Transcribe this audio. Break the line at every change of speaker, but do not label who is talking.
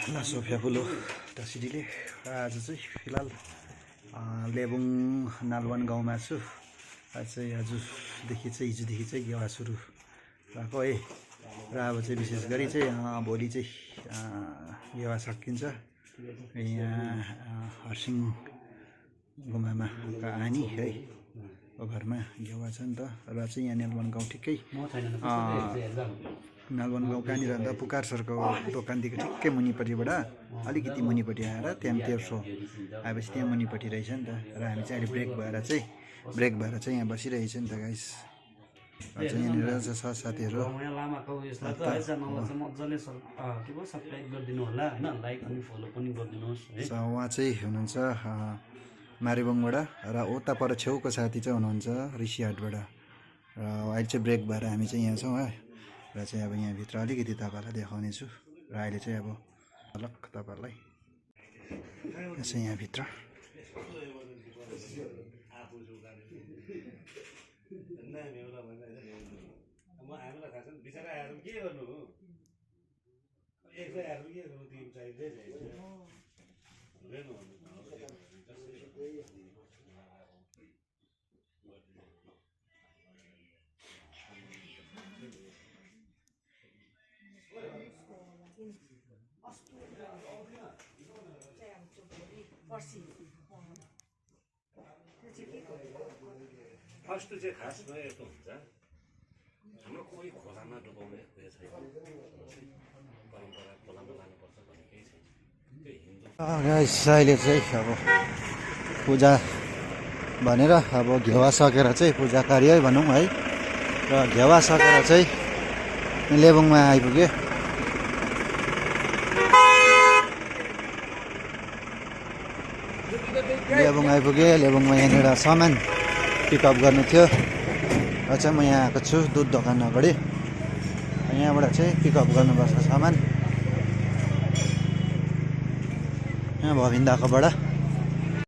ल सोफिया पुलो टासिडीले आज चाहिँ फिलहाल लेबुङ नालवन गाउँमा छु। आजदेखि चाहिँ हिजोदेखि चाहिँ गेवा सुरु भएको है र अब चाहिँ विशेष गरी चाहिँ भोलि चाहिँ गेवा सकिन्छ। यहाँ हर्सिङ गुम्बामा आनी है घरमा गेवा छ नि त र चाहिँ यहाँ नालवन गाउँ ठिकै नालवन गाउँ कहाँनिर भन्दा पुकार सरको दोकानदेखि ठिकै मुनिपट्टिबाट अलिकति मुनिपट्टि आएर त्यहाँ तेर्सो आएपछि त्यहाँ मुनिपट्टि रहेछ नि त। र हामी चाहिँ अहिले ब्रेक भएर चाहिँ यहाँ बसिरहेछ नि त गाइस। यहाँनिर साथीहरू उहाँ चाहिँ हुनुहुन्छ मारिबङबाट र उता पर छेउको साथी चाहिँ हुनुहुन्छ ऋषिहाटबाट। र अहिले चाहिँ ब्रेक भएर हामी चाहिँ यहाँ छौँ है। र चाहिँ अब यहाँभित्र अलिकति तपाईँहरूलाई देखाउने छु। र अहिले चाहिँ अब अलग तपाईँहरूलाई चाहिँ यहाँभित्र
फर्स्ट चाहिँ खासमा यस्तो हुन्छ हाम्रो कोही खोलामा डुबाउने उयो छैन परम्परा खोलामा लानुपर्छ भन्ने केही छैन। त्यो हिन्दू
अहिले चाहिँ अब पूजा भनेर अब घेवा सकेर चाहिँ पूजा कार्य भनौँ है। र घेवा सकेर चाहिँ लेबुङमा आइपुग्यो। लेबुङमा यहाँनिर सामान पिकअप गर्नु थियो र चाहिँ म यहाँ आएको छु दुध दोकान अगाडि। यहाँबाट चाहिँ पिकअप गर्नुपर्छ सामान यहाँ भविन्दाकोबाट।